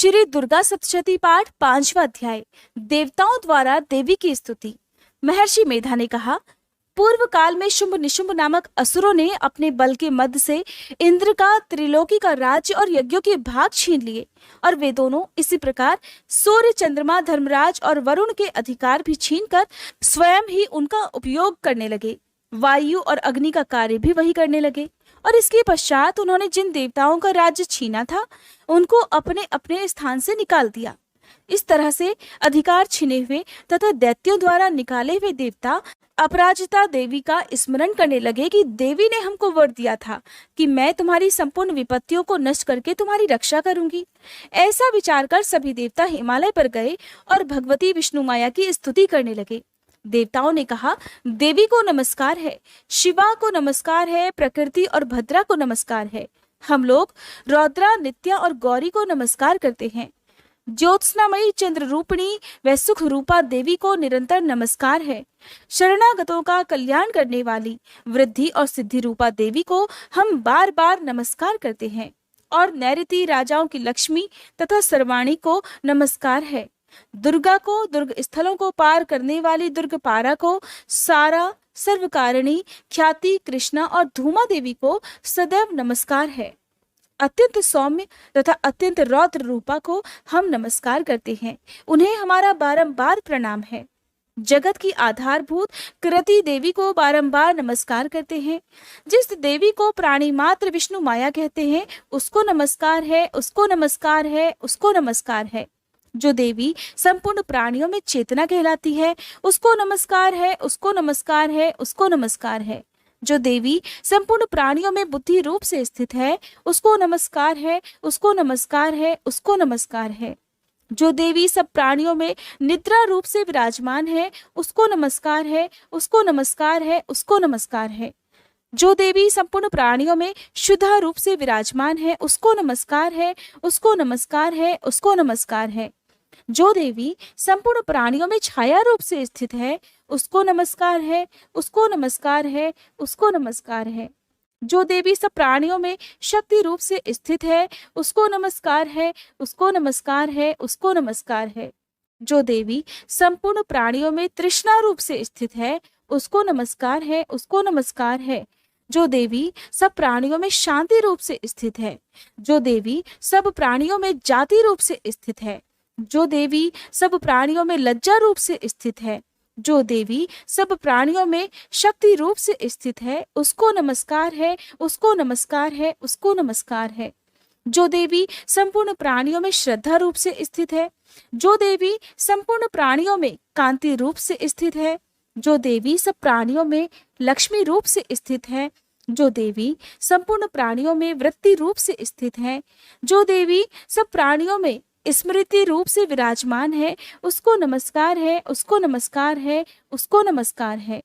श्री दुर्गा सप्तशती पाठ 5वां अध्याय। देवताओं द्वारा देवी की स्तुति। महर्षि मेधा ने कहा, पूर्व काल में शुंभ निशुंभ नामक असुरों ने अपने बल के मद से इंद्र का, त्रिलोकी का राज्य और यज्ञों के भाग छीन लिए, और वे दोनों इसी प्रकार सूर्य, चंद्रमा, धर्मराज और वरुण के अधिकार भी छीनकर स्वयं ही उनका उपयोग करने लगे। वायु और अग्नि का कार्य भी वही करने लगे, और इसके पश्चात उन्होंने जिन देवताओं का राज्य छीना था उनको अपने अपने स्थान से निकाल दिया। इस तरह से अधिकार छीने हुए तथा दैत्यों द्वारा निकाले हुए देवता अपराजिता देवी का स्मरण करने लगे कि देवी ने हमको वर दिया था कि मैं तुम्हारी संपूर्ण विपत्तियों को नष्ट करके तुम्हारी रक्षा करूंगी। ऐसा विचार कर सभी देवता हिमालय पर गए और भगवती विष्णु माया की स्तुति करने लगे। देवताओं ने कहा, देवी को नमस्कार है, शिवा को नमस्कार है, प्रकृति और भद्रा को नमस्कार है। हम लोग रौद्रा, नित्या और गौरी को नमस्कार करते हैं। ज्योत्सनामयी, चंद्र रूपिणी व सुख रूपा देवी को निरंतर नमस्कार है। शरणागतों का कल्याण करने वाली वृद्धि और सिद्धि रूपा देवी को हम बार बार नमस्कार करते हैं। और नैऋति राजाओं की लक्ष्मी तथा सर्वाणी को नमस्कार है। दुर्गा को, दुर्ग स्थलों को पार करने वाली दुर्ग पारा को, सारा, सर्वकारिणी, ख्याति, कृष्णा और धूमा देवी को सदैव नमस्कार है। अत्यंत सौम्य तथा अत्यंत रौद्र रूपा को हम नमस्कार करते हैं। उन्हें हमारा बारंबार प्रणाम है। जगत की आधारभूत कृति देवी को बारंबार नमस्कार करते हैं। जिस देवी को प्राणी मात्र विष्णु माया कहते हैं उसको नमस्कार है, उसको नमस्कार है, उसको नमस्कार है। जो देवी संपूर्ण प्राणियों में चेतना कहलाती है उसको नमस्कार है, उसको नमस्कार है, उसको नमस्कार है। जो देवी संपूर्ण प्राणियों में बुद्धि रूप से स्थित है उसको नमस्कार है, उसको नमस्कार है, उसको नमस्कार है। जो देवी सब प्राणियों में निद्रा रूप से विराजमान है उसको नमस्कार है, उसको नमस्कार है, उसको नमस्कार है। जो देवी संपूर्ण प्राणियों में शुद्धा रूप से विराजमान है उसको नमस्कार है, उसको नमस्कार है, उसको नमस्कार है। जो देवी संपूर्ण प्राणियों में छाया रूप से स्थित है उसको नमस्कार है, उसको नमस्कार है, उसको नमस्कार है। जो देवी सब प्राणियों में शक्ति रूप से स्थित है उसको नमस्कार है, उसको नमस्कार है, उसको नमस्कार है। जो देवी संपूर्ण प्राणियों में तृष्णा रूप से स्थित है उसको नमस्कार है, उसको नमस्कार है। जो देवी सब प्राणियों में शांति रूप से स्थित है, जो देवी सब प्राणियों में जाति रूप से स्थित है, जो देवी सब प्राणियों में लज्जा रूप से स्थित है, जो देवी सब प्राणियों में शक्ति रूप से स्थित है उसको नमस्कार है, उसको नमस्कार है, उसको नमस्कार है। जो देवी संपूर्ण प्राणियों में श्रद्धा रूप से स्थित है, जो देवी संपूर्ण प्राणियों में कांति रूप से स्थित है, जो देवी सब प्राणियों में लक्ष्मी रूप से स्थित है, जो देवी संपूर्ण प्राणियों में वृत्ति रूप से स्थित है, जो देवी सब प्राणियों में स्मृति रूप से विराजमान है उसको नमस्कार है, उसको नमस्कार है, उसको नमस्कार है।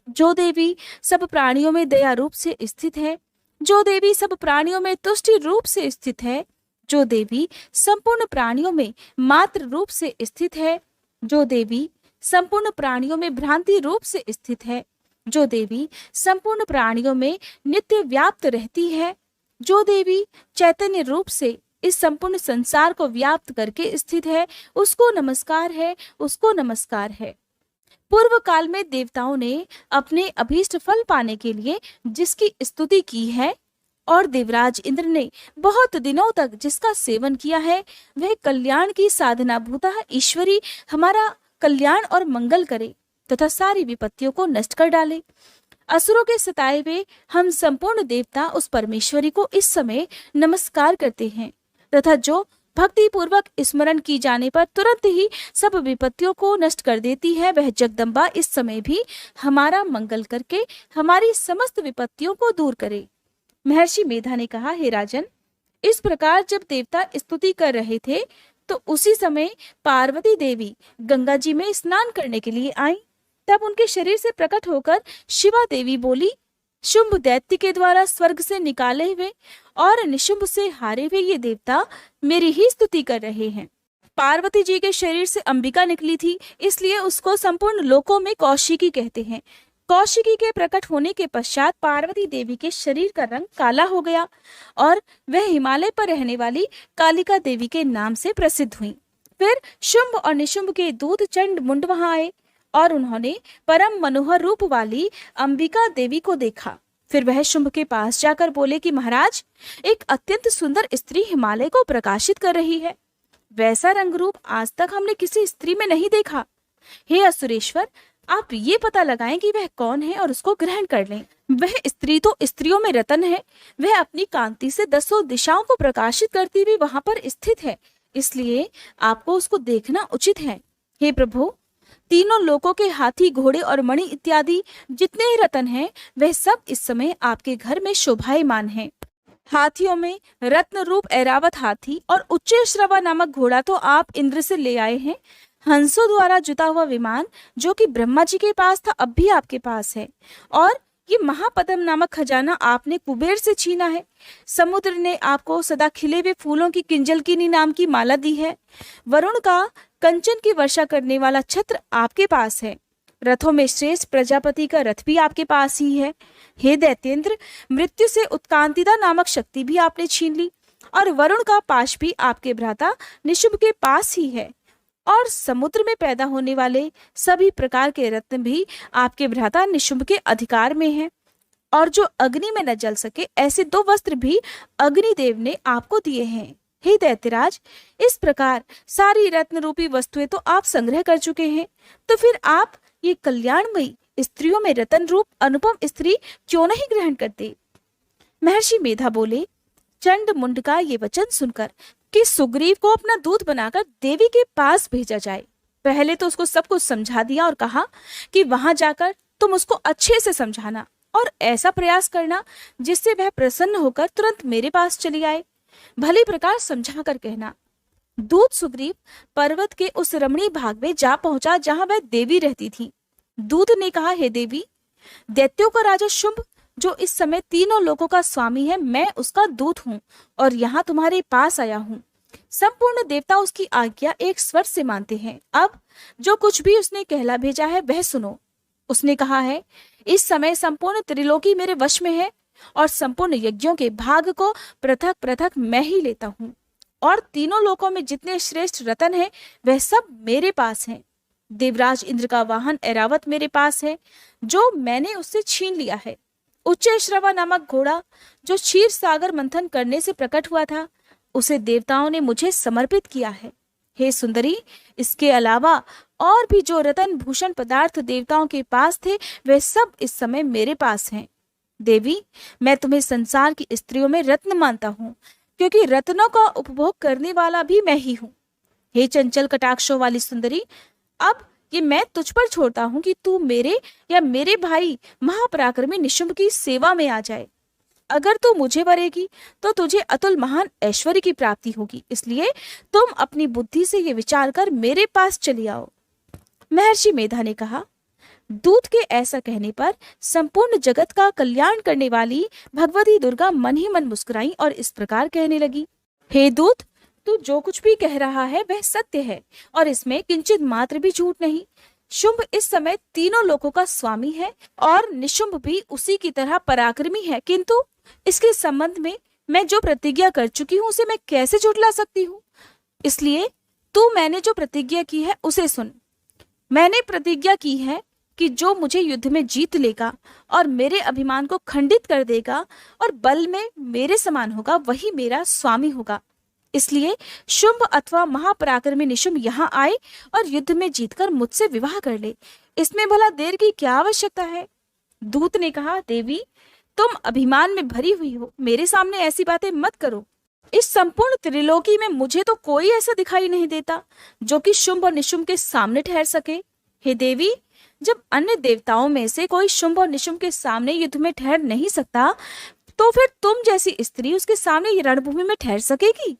जो देवी सब प्राणियों में दया रूप से स्थित है, जो देवी सब प्राणियों में तुष्टि रूप से स्थित है, जो देवी संपूर्ण प्राणियों में मात्र रूप से स्थित है, जो देवी संपूर्ण प्राणियों में भ्रांति रूप से स्थित है, जो देवी संपूर्ण प्राणियों में नित्य व्याप्त रहती है, जो देवी चैतन्य रूप से इस संपूर्ण संसार को व्याप्त करके स्थित है उसको नमस्कार है, उसको नमस्कार है। पूर्व काल में देवताओं ने अपने अभीष्ट फल पाने के लिए जिसकी स्तुति की है और देवराज इंद्र ने बहुत दिनों तक जिसका सेवन किया है वह कल्याण की साधना भूतः ईश्वरी हमारा कल्याण और मंगल करे तथा सारी विपत्तियों को नष्ट कर डाले। असुरों के सताए हुए हम संपूर्ण देवता उस परमेश्वरी को इस समय नमस्कार करते हैं तथा जो भक्ति पूर्वक स्मरण की जाने पर तुरंत ही सब विपत्तियों को नष्ट कर देती है वह जगदम्बा इस समय भी हमारा मंगल करके हमारी समस्त विपत्तियों को दूर करे। महर्षि मेधा ने कहा, हे राजन, इस प्रकार जब देवता स्तुति कर रहे थे तो उसी समय पार्वती देवी गंगा जी में स्नान करने के लिए आई। तब उनके शरीर से प्रकट होकर शिवा देवी बोली, शुंभ दैत्य के द्वारा स्वर्ग से निकाले हुए और निशुंभ से हारे हुए ये देवता मेरी ही स्तुति कर रहे हैं। पार्वती जी के शरीर से अंबिका निकली थी, इसलिए उसको संपूर्ण लोकों में कौशिकी कहते हैं। कौशिकी के प्रकट होने के पश्चात पार्वती देवी के शरीर का रंग काला हो गया और वह हिमालय पर रहने वाली कालिका देवी के नाम से प्रसिद्ध हुई। फिर शुंभ और निशुंभ के दूत चंड मुंड वहां आए और उन्होंने परम मनोहर रूप वाली अंबिका देवी को देखा। फिर वह शुंभ के पास जाकर बोले कि महाराज, एक अत्यंत सुंदर स्त्री हिमालय को प्रकाशित कर रही है। वैसा रंग रूप आज तक हमने किसी स्त्री में नहीं देखा। हे असुरेश्वर, आप ये पता लगाएं कि वह कौन है और उसको ग्रहण कर लें। वह स्त्री तो स्त्रियों में रतन है। वह अपनी कांति से 10 दिशाओं को प्रकाशित करती हुई वहां पर स्थित है, इसलिए आपको उसको देखना उचित है। हे प्रभु, तीनों लोकों के हाथी, घोड़े और मणि इत्यादि जितने ही रतन हैं, वह सब इस समय आपके घर में शोभायमान हैं। हाथियों में रत्न रूप ऐरावत हाथी और उच्च श्रवा नामक घोड़ा तो आप इंद्र से ले आए हैं। हंसों द्वारा जुता हुआ विमान जो कि ब्रह्मा जी के पास था, अब भी आपके पास है। और ये महापद्म नामक खजाना आपने कुबेर से छीना है। समुद्र ने आपको सदा खिले हुए फूलों की किंजलकिनी नाम की माला दी है। वरुण का कंचन की वर्षा करने वाला छत्र आपके पास है। रथों में श्रेष्ठ प्रजापति का रथ भी आपके पास ही है। हे दैत्येंद्र, मृत्यु से उत्कांतिदा नामक शक्ति भी आपने छीन ली और वरुण का पाश भी आपके भ्राता निशुंभ के पास ही है। और समुद्र में पैदा होने वाले सभी प्रकार के रत्न भी आपके भ्राता निशुंभ के अधिकार में हैं। और जो अग्नि में न जल सके ऐसे 2 वस्त्र भी अग्निदेव ने आपको दिए हैं। हे दैत्यराज, इस प्रकार सारी रत्न रूपी वस्तुएं तो आप संग्रह कर चुके हैं, तो फिर आप ये कल्याणमयी स्त्रियों में रतन रूप अनुपम स्त्री क्यों नहीं ग्रहण करते? महर्षि मेधा बोले, चंड मुंड का ये वचन सुनकर कि सुग्रीव को अपना दूत बनाकर देवी के पास भेजा जाए, पहले तो उसको सब कुछ समझा दिया और कहा कि वहां जाकर तुम उसको अच्छे से समझाना और ऐसा प्रयास करना जिससे वह प्रसन्न होकर तुरंत मेरे पास चली आए। भली प्रकार समझा कर कहना। दूत सुग्रीव पर्वत के उस रमणीय भाग में जा पहुंचा जहां वह देवी रहती थी। दूत ने कहा, हे देवी, दैत्यों का राजा शुंभ जो इस समय तीनों लोकों का स्वामी है, मैं उसका दूत हूँ और यहाँ तुम्हारे पास आया हूँ। संपूर्ण देवता उसकी आज्ञा एक स्वर से मानते हैं। अब जो कुछ भी उसने कहला भेजा है वह सुनो। उसने कहा है, इस समय संपूर्ण त्रिलोकी मेरे वश में है और संपूर्ण यज्ञों के भाग को पृथक पृथक मैं ही लेता हूँ और तीनों लोकों में जितने श्रेष्ठ रतन हैं वह सब मेरे पास हैं। देवराज इंद्र का वाहन ऐरावत मेरे पास है जो मैंने उससे छीन लिया है। उच्च श्रवा नामक घोड़ा जो क्षीर सागर मंथन करने से प्रकट हुआ था, उसे देवताओं ने मुझे समर्पित किया है। हे सुंदरी, इसके अलावा और भी जो रतन भूषण पदार्थ देवताओं के पास थे वे सब इस समय मेरे पास हैं। देवी, मैं तुम्हें संसार की स्त्रियों में रत्न मानता हूँ, क्योंकि रत्नों का उपभोग करने वाला भी मैं ही हूँ। हे चंचल कटाक्षों वाली सुंदरी, अब ये मैं तुझ पर छोड़ता हूँ कि तू मेरे या मेरे भाई महापराक्रमी निशुंभ की सेवा में आ जाए। अगर तू मुझे वरेगी तो तुझे अतुल महान ऐश्वर्य की प्राप्ति होगी, इसलिए तुम अपनी बुद्धि से ये विचार कर मेरे पास चली आओ। महर्षि मेधा ने कहा। दूत के ऐसा कहने पर संपूर्ण जगत का कल्याण करने वाली भगवती दुर्गा मन ही मन मुस्कुराई और इस प्रकार कहने लगी, हे दूत, तू जो कुछ भी कह रहा है वह सत्य है और इसमें किंचित मात्र भी झूठ नहीं। शुंभ इस समय तीनों लोकों का स्वामी है और निशुंभ भी उसी की तरह पराक्रमी है, किंतु इसके संबंध में मैं जो प्रतिज्ञा कर चुकी हूँ उसे मैं कैसे झुठला सकती हूँ? इसलिए तू मैंने जो प्रतिज्ञा की है उसे सुन। मैंने प्रतिज्ञा की है कि जो मुझे युद्ध में जीत लेगा और मेरे अभिमान को खंडित कर देगा और बल में मेरे समान होगा वही मेरा स्वामी होगा। इसलिए शुंभ अथवा महापराक्रमी निशुंभ यहाँ आए और युद्ध में जीतकर मुझसे विवाह कर ले, इसमें भला देर की क्या आवश्यकता है? दूत ने कहा, देवी, तुम अभिमान में भरी हुई हो, मेरे सामने ऐसी बातें मत करो। इस संपूर्ण त्रिलोकी में मुझे तो कोई ऐसा दिखाई नहीं देता जो कि शुंभ और निशुंभ के सामने ठहर सके। हे देवी, जब अन्य देवताओं में से कोई शुंभ और निशुंभ के सामने युद्ध में ठहर नहीं सकता, तो फिर तुम जैसी स्त्री उसके सामने ये रणभूमि में ठहर सकेगी?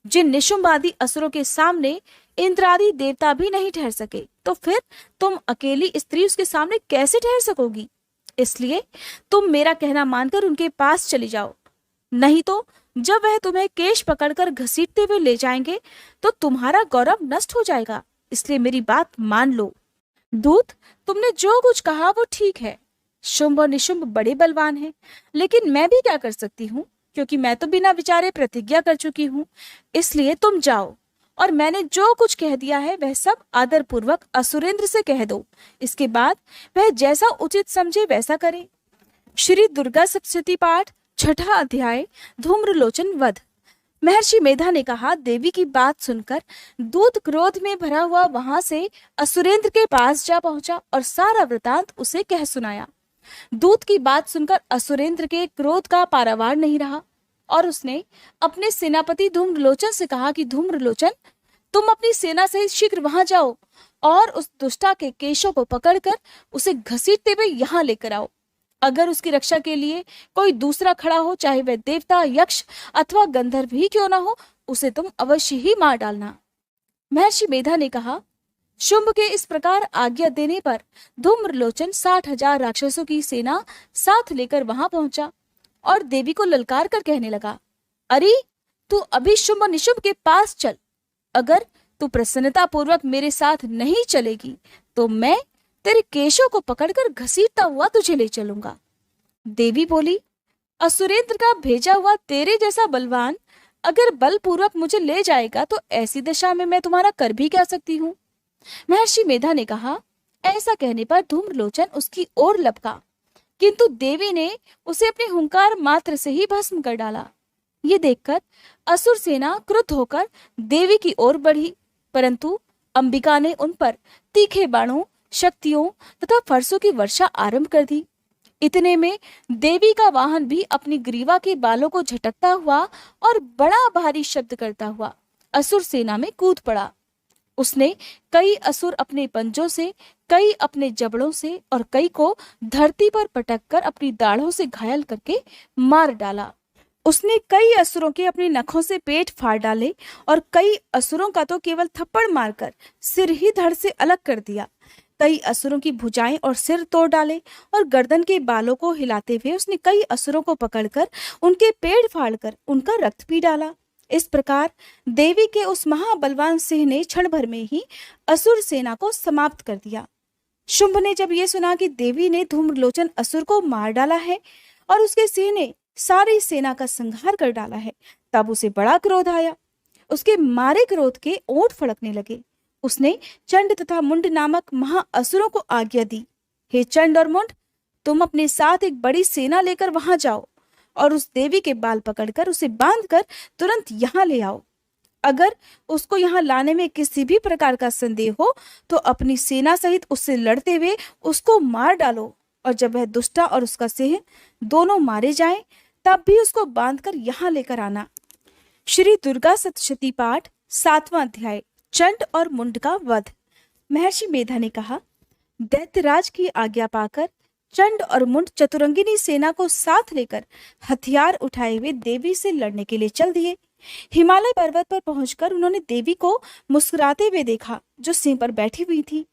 जिन निशुंभ आदि असुरों के सामने इंद्र आदि देवता भी नहीं ठहर सके, तो फिर तुम अकेली स्त्री उसके सामने कैसे ठहर सकोगी? इसलिए तुम मेरा कहना मानकर उनके पास चली जाओ, नहीं तो जब वह तुम्हें केश पकड़कर घसीटते हुए ले जाएंगे तो तुम्हारा गौरव नष्ट हो जाएगा। इसलिए मेरी बात मान लो। दूत, तुमने जो कुछ कहा वो ठीक है। शुंभ और निशुंभ बड़े बलवान हैं, लेकिन मैं भी क्या कर सकती हूँ, क्योंकि मैं तो बिना विचारे प्रतिज्ञा कर चुकी हूँ। इसलिए तुम जाओ और मैंने जो कुछ कह दिया है वह सब आदर पूर्वक असुरेंद्र से कह दो। इसके बाद वह जैसा उचित समझे वैसा करे। श्री दुर्गा सप्तशती पाठ, छठा अध्याय, धूम्रलोचन वध। महर्षि मेधा ने कहा, देवी की बात सुनकर दूत क्रोध में भरा हुआ वहां से असुरेंद्र के पास जा पहुंचा और सारा वृतांत उसे कह सुनाया। दूत की बात सुनकर असुरेंद्र के क्रोध का पारावार नहीं रहा और उसने अपने सेनापति धूम्रलोचन से कहा कि धूम्रलोचन, तुम अपनी सेना सहित शीघ्र वहां जाओ और उस दुष्टा के केशों को पकड़कर उसे घसीटते हुए यहाँ लेकर आओ। अगर उसकी रक्षा के लिए कोई दूसरा खड़ा हो, चाहे वह देवता, यक्ष अथवा गंधर्व ही क्यों ना हो, उसे तुम अवश्य ही मार डालना। महर्षि मेधा ने कहा, शुंभ के इस प्रकार आज्ञा देने पर धूम्रलोचन 60,000 राक्षसों की सेना साथ लेकर वहां पहुंचा और देवी को ललकार कर कहने लगा, अरे तू अभी शुंभ और निशुंभ के पास चल। अगर तू प्रसन्नता पूर्वक मेरे साथ नहीं चलेगी तो मैं तेरे केशों को पकड़कर घसीटता हुआ तुझे ले चलूंगा। देवी बोली, असुरेंद्र का भेजा हुआ तेरे जैसा बलवान अगर बलपूर्वक मुझे ले जाएगा तो ऐसी दशा में मैं तुम्हारा कर भी क्या सकती हूँ। महर्षि मेधा ने कहा, ऐसा कहने पर धूम्रलोचन उसकी ओर लपका, किंतु देवी ने उसे अपने हुंकार मात्र से ही भस्म कर डाला। ये देखकर असुर सेना क्रुद्ध होकर देवी की ओर बढ़ी, परंतु अंबिका ने उन पर तीखे बाणों, शक्तियों तथा फरसों की वर्षा आरंभ कर दी। इतने में देवी का वाहन भी अपनी ग्रीवा के बालों को झटकता हुआ और बड़ा भारी शब्द करता हुआ असुर सेना में कूद पड़ा। उसने कई असुर अपने पंजों से, कई अपने जबड़ों से और कई को धरती पर पटक कर अपनी दाढ़ों से घायल करके मार डाला। उसने कई असुरों के अपने नखों से पेट फाड़ डाले और कई असुरों का तो केवल थप्पड़ मारकर सिर ही धड़ से अलग कर दिया। कई असुरों की भुजाएं और सिर तोड़ डाले और गर्दन के बालों को हिलाते हुए उसने कई असुरों को पकड़कर उनके पेड़ फाड़कर उनका रक्त पी डाला। इस प्रकार देवी के उस महाबलवान सिंह ने क्षण भर में ही असुर सेना को समाप्त कर दिया। शुंभ ने जब ये सुना कि देवी ने धूम्रलोचन असुर को मार डाला है और उसके सिंह ने सारी सेना का संहार कर डाला है, तब उसे बड़ा क्रोध आया। उसके मारे क्रोध के ओंठ फड़कने लगे। उसने चंड तथा मुंड नामक महाअसुरों को आज्ञा दी, हे चंड और मुंड, तुम अपने साथ एक बड़ी सेना लेकर वहां जाओ और उस देवी के बाल पकड़कर उसे बांधकर तुरंत यहाँ ले आओ। अगर उसको यहाँ लाने में किसी भी प्रकार का संदेह हो तो अपनी सेना सहित उससे लड़ते हुए उसको मार डालो और जब वह दुष्टा और उसका सिंह दोनों मारे जाएं, तब भी उसको बांधकर यहाँ लेकर आना। श्री दुर्गा सप्तशती पाठ, 7वां अध्याय, चंड और मुंड का वध। महर्षि मेधा ने कहा, दैत्यराज की आज्ञा पाकर चंड और मुंड चतुरंगिनी सेना को साथ लेकर हथियार उठाए हुए देवी से लड़ने के लिए चल दिए। हिमालय पर्वत पर पहुंचकर उन्होंने देवी को मुस्कुराते हुए देखा, जो सिंह पर बैठी हुई थी।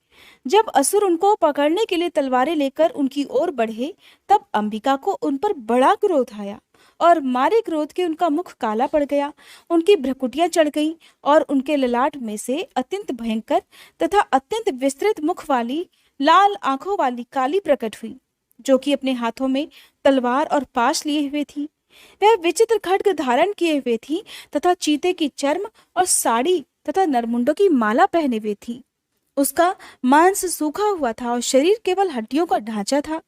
जब असुर उनको पकड़ने के लिए तलवारें लेकर उनकी ओर बढ़े, तब अंबिका को उन पर बड़ा क्रोध आया और मारे क्रोध के उनका मुख काला पड़ गया, उनकी भ्रुकुटियां चढ़ गईं और उनके ललाट में से अत्यंत भयंकर तथा अत्यंत विस्तृत मुख वाली लाल आंखों वाली काली प्रकट हुई, जो कि अपने हाथों में तलवार और पाश लिए हुए थी। वह विचित्र खड्ग धारण किए हुए थी तथा चीते की चर्म और साड़ी तथा नरमुंडों की माला पहने हुए थी। उसका मांस सूखा हुआ था और शरीर केवल हड्डियों का ढांचा था,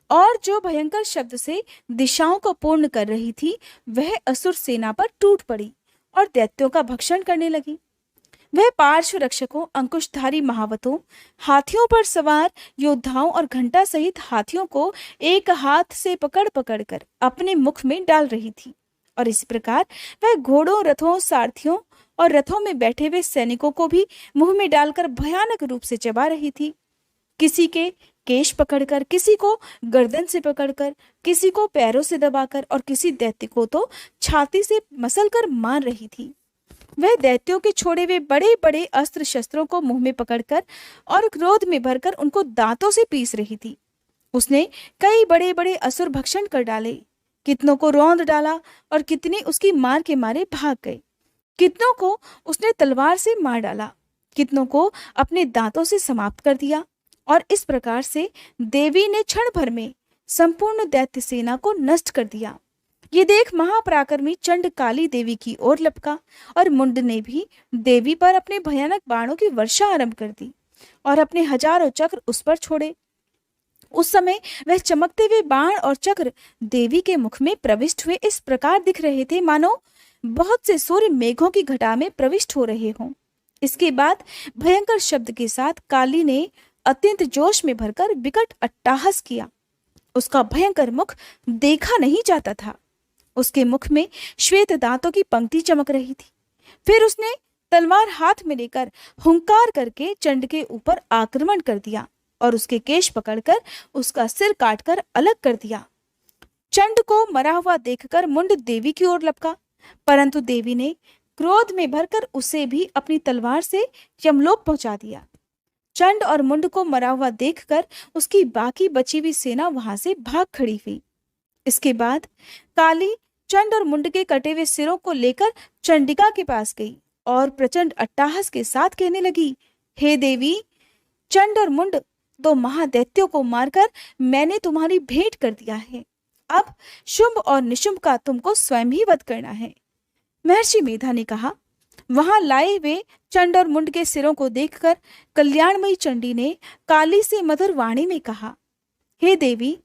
और जो भयंकर शब्द से दिशाओं को पूर्ण कर रही थी वह असुर सेना पर टूट पड़ी और दैत्यों का भक्षण करने लगी। वह पार्श्व रक्षकों, अंकुशधारी महावतों, हाथियों पर सवार योद्धाओं और घंटा सहित हाथियों को एक हाथ से पकड़ पकड़ कर अपने मुख में डाल रही थी, और इस प्रकार वह घोड़ों, रथों, सारथियों और रथों में बैठे हुए सैनिकों को भी मुंह में डालकर भयानक रूप से चबा रही थी। किसी के केश पकड़कर, किसी को गर्दन से पकड़कर, किसी को पैरों से दबाकर और किसी दैत्य को तो छाती से मसलकर मार रही थी। वह दैत्यों के छोड़े हुए बड़े बड़े अस्त्र शस्त्रों को मुंह में पकड़कर और क्रोध में भरकर उनको दांतों से पीस रही थी। उसने कई बड़े बड़े असुर भक्षण कर डाले, कितनों को रौंद डाला और कितने उसकी मार के मारे भाग गए। कितनों को उसने तलवार से मार डाला, कितनों को अपने दांतों से समाप्त कर दिया। और इस प्रकार से देवी ने क्षण भर में संपूर्ण दैत्य सेना को नष्ट कर दिया। ये देख महापराक्रमी चंड काली देवी की ओर लपका और मुंड ने भी देवी पर अपने भयानक बाणों की वर्षा आरंभ कर दी और अपने हजारों चक्र उस पर छोड़े। उस समय वह चमकते हुए बाण और चक्र देवी के मुख में प्रविष्ट हुए इस प्रकार दिख रहे थे मानो बहुत से सूर्य मेघों की घटा में प्रविष्ट हो रहे हों। इसके बाद भयंकर शब्द के साथ काली ने अत्यंत जोश में भरकर विकट अट्टहास किया। उसका भयंकर मुख देखा नहीं जाता था। उसके मुख में श्वेत दांतों की पंक्ति चमक रही थी। फिर उसने तलवार हाथ में लेकर हुंकार करके चंड के ऊपर आक्रमण कर दिया और उसके केश पकड़कर उसका सिर काटकर अलग कर दिया। चंड को मरा हुआ देखकर मुंड देवी की ओर लपका, परंतु देवी ने क्रोध में भरकर उसे भी अपनी तलवार से यमलोक पहुंचा दिया। चंड और मुंड को मरा हुआ देखकर उसकी बाकी बची हुई सेना वहां से भाग खड़ी हुई। इसके बाद काली चंड और मुंड के कटे हुए सिरों को लेकर चंडिका के पास गई और प्रचंड अट्टहास के साथ कहने लगी, हे देवी, चंड और मुंड दो महादैत्यों को मारकर मैंने तुम्हारी भेंट कर दिया है। अब शुंभ और निशुंभ का तुमको स्वयं ही वध करना है। महर्षि मेधा ने कहा। वहां लाए हुए चंड और मुंड के सिरों को देखकर कल्याणमयी चंडी ने काली से मधुर वाणी में कहा, हे देवी,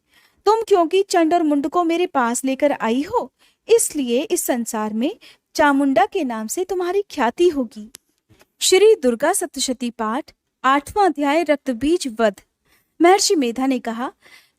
तुम क्योंकि चंड और मुंड को मेरे पास लेकर आई हो, इसलिए इस संसार में चामुंडा के नाम से तुम्हारी ख्याति होगी। श्री दुर्गा सप्तशती पाठ 8वां अध्याय रक्तबीज वध। महर्षि मेधा ने कहा,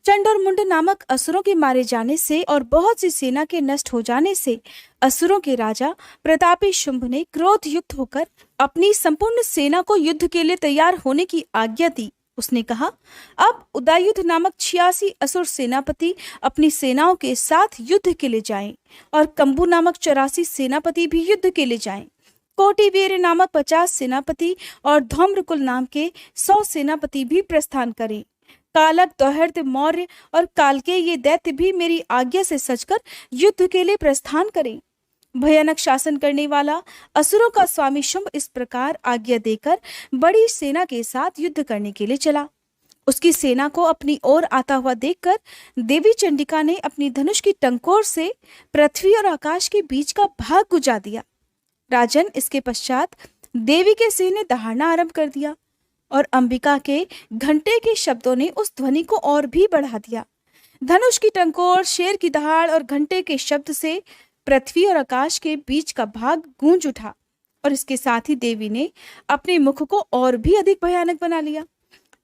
चंड और मुंड नामक असुरों के मारे जाने से और बहुत सी सेना के नष्ट हो जाने से असुरों के राजा प्रतापी शुंभ ने क्रोध युक्त होकर अपनी संपूर्ण सेना को युद्ध के लिए तैयार होने की आज्ञा दी। उसने कहा, अब उदयुद्ध नामक 86 असुर सेनापति अपनी सेनाओं के साथ युद्ध के लिए जाएं और कंबु नामक 84 सेनापति भी युद्ध के लिए जाएं। कोटिवीर नामक 50 सेनापति और धौम्रकुल नाम के 100 सेनापति भी प्रस्थान करें। कालक, दौहर्द, मौर्य और कालके ये दैत्य भी मेरी आज्ञा से सजकर युद्ध के लिए प्रस्थान करें। भयानक शासन करने वाला असुरों का स्वामी शुंभ इस प्रकार आज्ञा देकर बड़ी सेना के साथ युद्ध करने के लिए चला। उसकी सेना को अपनी ओर आता हुआ देखकर देवी चंडिका ने अपनी धनुष की टंकोर से पृथ्वी और आकाश के बीच का भाग गुजा दिया। राजन, इसके पश्चात देवी के सिंह ने दहाड़ना आरंभ कर दिया और अंबिका के घंटे के शब्दों ने उस ध्वनि को और भी बढ़ा दिया। धनुष की टंकोर, शेर की दहाड़ और घंटे के शब्द से पृथ्वी और आकाश के बीच का भाग गूंज उठा और इसके साथ ही देवी ने अपने मुख को और भी अधिक भयानक बना लिया।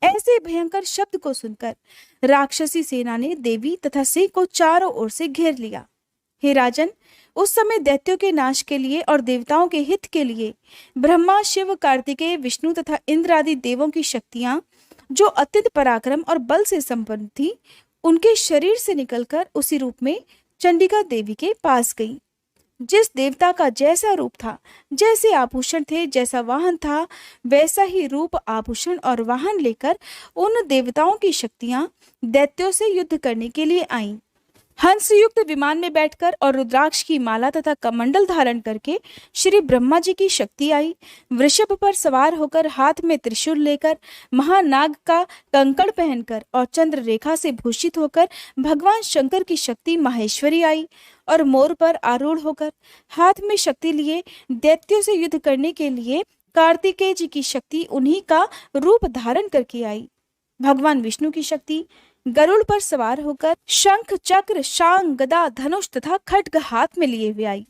ऐसे भयंकर शब्द को सुनकर राक्षसी सेना ने देवी तथा सिंह को चारों ओर से घेर लिया। हे राजन, उस समय दैत्यों के नाश के लिए और देवताओं के हित के लिए ब्रह्मा, शिव, कार्तिकेय, विष्णु तथा इंद्र आदि देवों की शक्तियां जो अत्यंत पराक्रम और बल से संपन्न थी, उनके शरीर से निकलकर उसी रूप में चंडिका देवी के पास गई। जिस देवता का जैसा रूप था, जैसे आभूषण थे, जैसा वाहन था, वैसा ही रूप, आभूषण और वाहन लेकर उन देवताओं की शक्तियां दैत्यों से युद्ध करने के लिए आईं। हंस युक्त विमान में बैठकर और रुद्राक्ष की माला तथा कमंडल धारण करके श्री ब्रह्मा जी की शक्ति आई। वृषभ पर सवार होकर, हाथ में त्रिशूल लेकर, महानाग का कंकड़ पहनकर और चंद्र रेखा से भूषित होकर भगवान शंकर की शक्ति माहेश्वरी आई और मोर पर आरूढ़ होकर हाथ में शक्ति लिए दैत्यों से युद्ध करने के लिए कार्तिकेय जी की शक्ति उन्हीं का रूप धारण करके आई। भगवान विष्णु की शक्ति गरुड़ पर सवार होकर शंख, चक्र, शांग, गदा, धनुष तथा खड्ग हाथ में लिए हुए आई।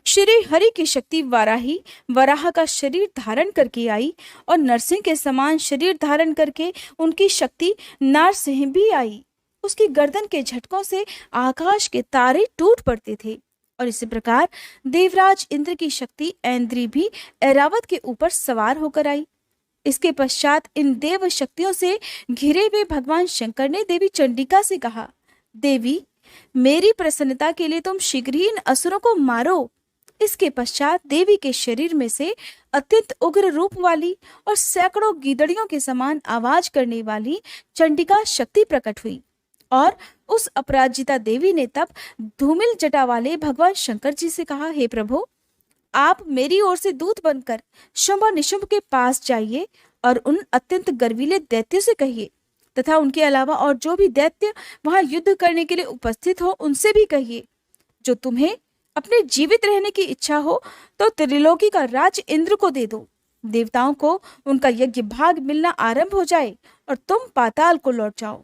श्री हरि की शक्ति वाराही वराह का शरीर धारण करके आई और नरसिंह के समान शरीर धारण करके उनकी शक्ति नारसिंह भी आई। उसकी गर्दन के झटकों से आकाश के तारे टूट पड़ते थे और इसी प्रकार देवराज इंद्र की शक्ति ऐन्द्री भी ऐरावत के ऊपर सवार होकर आई। इसके पश्चात इन देव शक्तियों से घिरे हुए भगवान शंकर ने देवी चंडिका से कहा, देवी, मेरी प्रसन्नता के लिए तुम शीघ्र ही इन असुरों को मारो। इसके पश्चात देवी के शरीर में से अत्यंत उग्र रूप वाली और सैकड़ों गीदड़ियों के समान आवाज करने वाली चंडिका शक्ति प्रकट हुई और उस अपराजिता देवी ने तब धूमिल जटा वाले भगवान शंकर जी से कहा, हे प्रभु, आप मेरी ओर से दूत बनकर शुंभ और निशुंभ के पास जाइए और उन अत्यंत गर्वीले दैत्यों से कहिए तथा उनके अलावा और जो भी दैत्य वहां युद्ध करने के लिए उपस्थित हो उनसे भी कहिए, जो तुम्हें अपने जीवित रहने की इच्छा हो तो त्रिलोकी का राज इंद्र को दे दो। देवताओं को उनका यज्ञ भाग मिलना आरंभ हो जाए और तुम पाताल को लौट जाओ।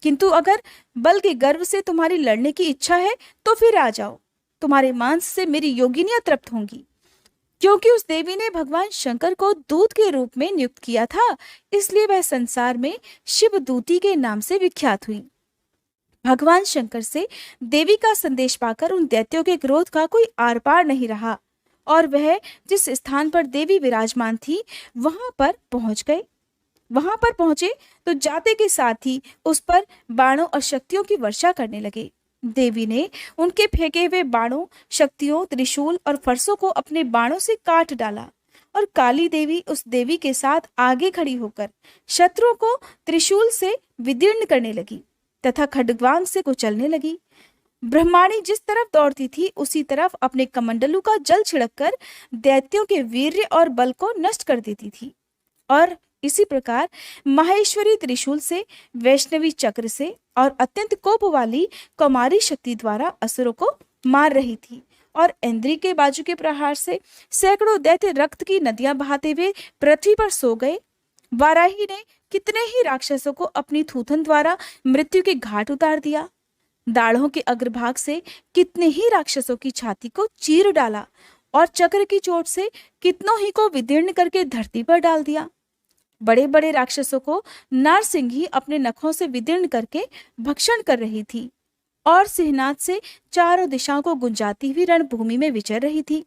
किंतु अगर बल के गर्व से तुम्हारी लड़ने की इच्छा है तो फिर आ जाओ, तुम्हारे मांस से मेरी योगिनियां तृप्त होंगी। क्योंकि उस देवी ने भगवान शंकर को दूत के रूप में नियुक्त किया था, इसलिए वह संसार में शिव दूती के नाम से विख्यात हुई। भगवान शंकर से देवी का संदेश पाकर उन दैत्यों के क्रोध का कोई आर पार नहीं रहा और वह जिस स्थान पर देवी विराजमान थी वहां पर पहुंच गए। वहां पर पहुंचे तो जाते के साथ ही उस पर बाणों और शक्तियों की वर्षा करने लगे। देवी ने उनके फेंके हुए बाणों, शक्तियों, त्रिशूल और फरसों को अपने बाणों से काट डाला और काली देवी उस देवी के साथ आगे खड़ी होकर शत्रुओं को त्रिशूल से विदीर्ण करने लगी तथा खड्गवांग से कुचलने लगी। ब्रह्माणी जिस तरफ दौड़ती थी उसी तरफ अपने कमंडलू का जल छिड़ककर दैत्यों के वीर्य और बल को नष्ट कर देती थी और इसी प्रकार माहेश्वरी त्रिशूल से, वैष्णवी चक्र से और अत्यंत कोप वाली कौमारी शक्ति द्वारा असुरों को मार रही थी और इंद्री के बाजू के प्रहार से सैकड़ों दैत्य रक्त की नदियां बहाते हुए पृथ्वी पर सो गए। वाराही ने कितने ही राक्षसों को अपनी थूथन द्वारा मृत्यु के घाट उतार दिया। दाढ़ों के अग्रभाग से कितने ही राक्षसों की छाती को चीर डाला और चक्र की चोट से कितनों ही को विदीर्ण करके धरती पर डाल दिया। बड़े बड़े राक्षसों को नारसिंही अपने नखों से विदीर्ण करके भक्षण कर रही थी और सिंहनाद से चारों दिशाओं को गुंजाती हुई रणभूमि में विचर रही थी।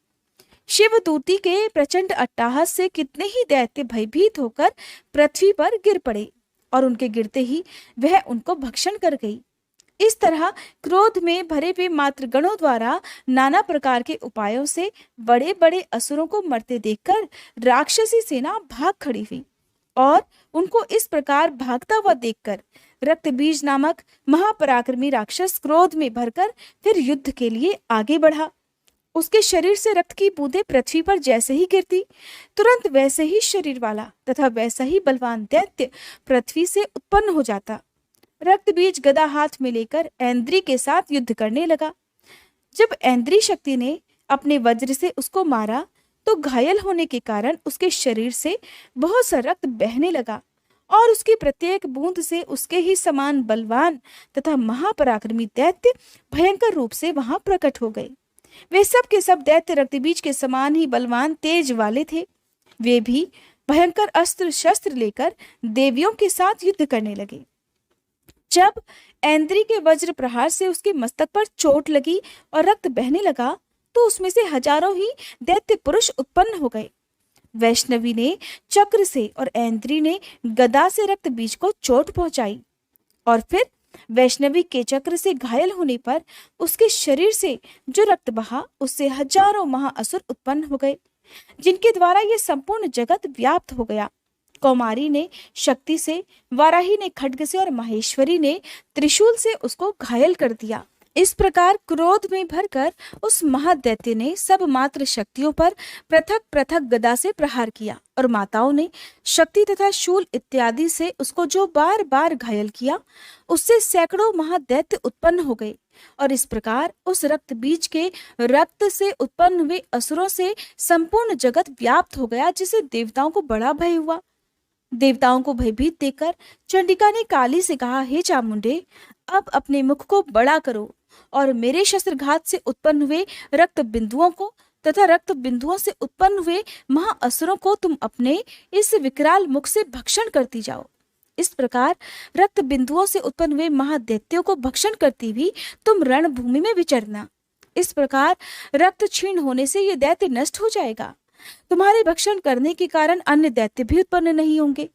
शिवदूती के प्रचंड अट्टहास से कितने ही दैत्य भयभीत होकर पृथ्वी पर गिर पड़े और उनके गिरते ही वह उनको भक्षण कर गई। इस तरह क्रोध में भरे हुए मात्र गणों द्वारा नाना प्रकार के उपायों से बड़े बड़े असुरों को मरते देखकर राक्षसी सेना भाग खड़ी हुई और उनको इस प्रकार भागता हुआ देखकर रक्तबीज नामक महापराक्रमी राक्षस क्रोध में भरकर फिर युद्ध के लिए आगे बढ़ा। उसके शरीर से रक्त की बूंदें पृथ्वी पर जैसे ही गिरती, तुरंत वैसे ही शरीर वाला तथा वैसा ही बलवान दैत्य पृथ्वी से उत्पन्न हो जाता। रक्तबीज गदा हाथ में लेकर ऐन्द्री के साथ युद्ध करने लगा। जब ऐन्द्री शक्ति ने अपने वज्र से उसको मारा तो घायल होने के कारण उसके शरीर से बहुत सा रक्त बहने लगा और उसकी प्रत्येक बूंद से उसके ही समान बलवान तथा महापराक्रमी दैत्य भयंकर रूप से वहां प्रकट हो गए। वे सब के सब दैत्य रक्तबीज के समान ही बलवान तेज वाले थे। वे भी भयंकर अस्त्र शस्त्र लेकर देवियों के साथ युद्ध करने लगे। जब ऐन्द्री के वज्र प्रहार से उसके मस्तक पर चोट लगी और रक्त बहने लगा तो उसमें से हजारों ही दैत्य पुरुष उत्पन्न हो गए। वैष्णवी ने चक्र से और ऐन्द्री ने गदा से रक्त बीज को चोट पहुंचाई और फिर वैष्णवी के चक्र से घायल होने पर उसके शरीर से जो रक्त बहा उससे हजारों महाअसुर उत्पन्न हो गए, जिनके द्वारा यह संपूर्ण जगत व्याप्त हो गया। कौमारी ने शक्ति से, वाराही ने खड्ग से और माहेश्वरी ने त्रिशूल से उसको घायल कर दिया। इस प्रकार क्रोध में भरकर उस महादैत्य ने सब मात्र शक्तियों पर पृथक पृथक गदा से प्रहार किया और माताओं ने शक्ति तथा शूल इत्यादि से उसको जो बार बार घायल किया, उससे सैकड़ों महादैत्य उत्पन्न हो गए और इस प्रकार उस रक्त बीज के रक्त से उत्पन्न हुए असुरों से संपूर्ण जगत व्याप्त हो गया, जिसे देवताओं को बड़ा भय हुआ। देवताओं को भयभीत देखकर चंडिका ने काली से कहा, हे चामुंडे, अब अपने मुख को बड़ा करो और मेरे शस्त्रघात से उत्पन्न हुए रक्त बिंदुओं को तथा रक्त बिंदुओं से उत्पन्न हुए महाअसुरों को तुम अपने इस विकराल मुख से भक्षण करती जाओ। इस प्रकार रक्त बिंदुओं से उत्पन्न हुए महादैत्यों को भक्षण करती हुई तुम रणभूमि में विचरना। इस प्रकार रक्त क्षीण होने से यह दैत्य नष्ट हो जाएगा। तुम्हारे भक्षण करने के कारण अन्य दैत्य भी उत्पन्न नहीं होंगे।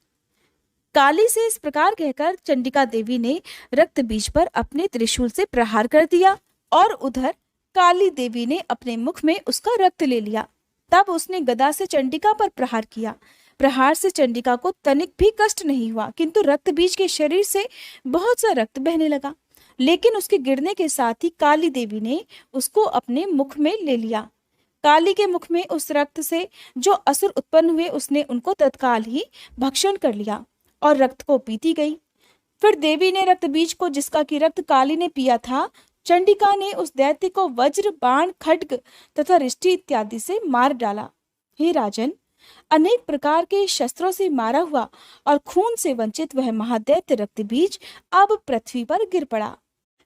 काली से इस प्रकार कहकर चंडिका देवी ने रक्त बीज पर अपने त्रिशूल से प्रहार कर दिया और उधर काली देवी ने अपने मुख में उसका रक्त ले लिया। तब उसने गदा से चंडिका पर प्रहार किया। प्रहार से चंडिका को तनिक भी कष्ट नहीं हुआ, किंतु रक्त बीज के शरीर से बहुत सा रक्त बहने लगा। लेकिन उसके गिरने के साथ ही काली देवी ने उसको अपने मुख में ले लिया। काली के मुख में उस रक्त से जो असुर उत्पन्न हुए उसने उनको तत्काल ही भक्षण कर लिया और रक्त को पीती गई। फिर देवी ने रक्त बीज को, जिसका कि रक्त काली ने पिया था, चंडिका ने उस दैत्य को वज्र, बाण, खड्ग तथा रिष्टि इत्यादि से मार डाला। हे राजन, अनेक प्रकार के शस्त्रों से मारा हुआ और खून से वंचित वह महादैत्य रक्त बीज अब पृथ्वी पर गिर पड़ा।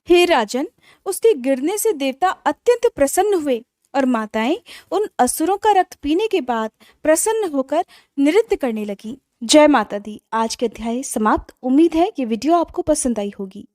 हे राजन, उसके गिरने से देवता अत्यंत प्रसन्न हुए और माताएं उन असुरों का रक्त पीने के बाद प्रसन्न होकर नृत्य करने लगी। जय माता दी। आज के अध्याय समाप्त। उम्मीद है कि वीडियो आपको पसंद आई होगी।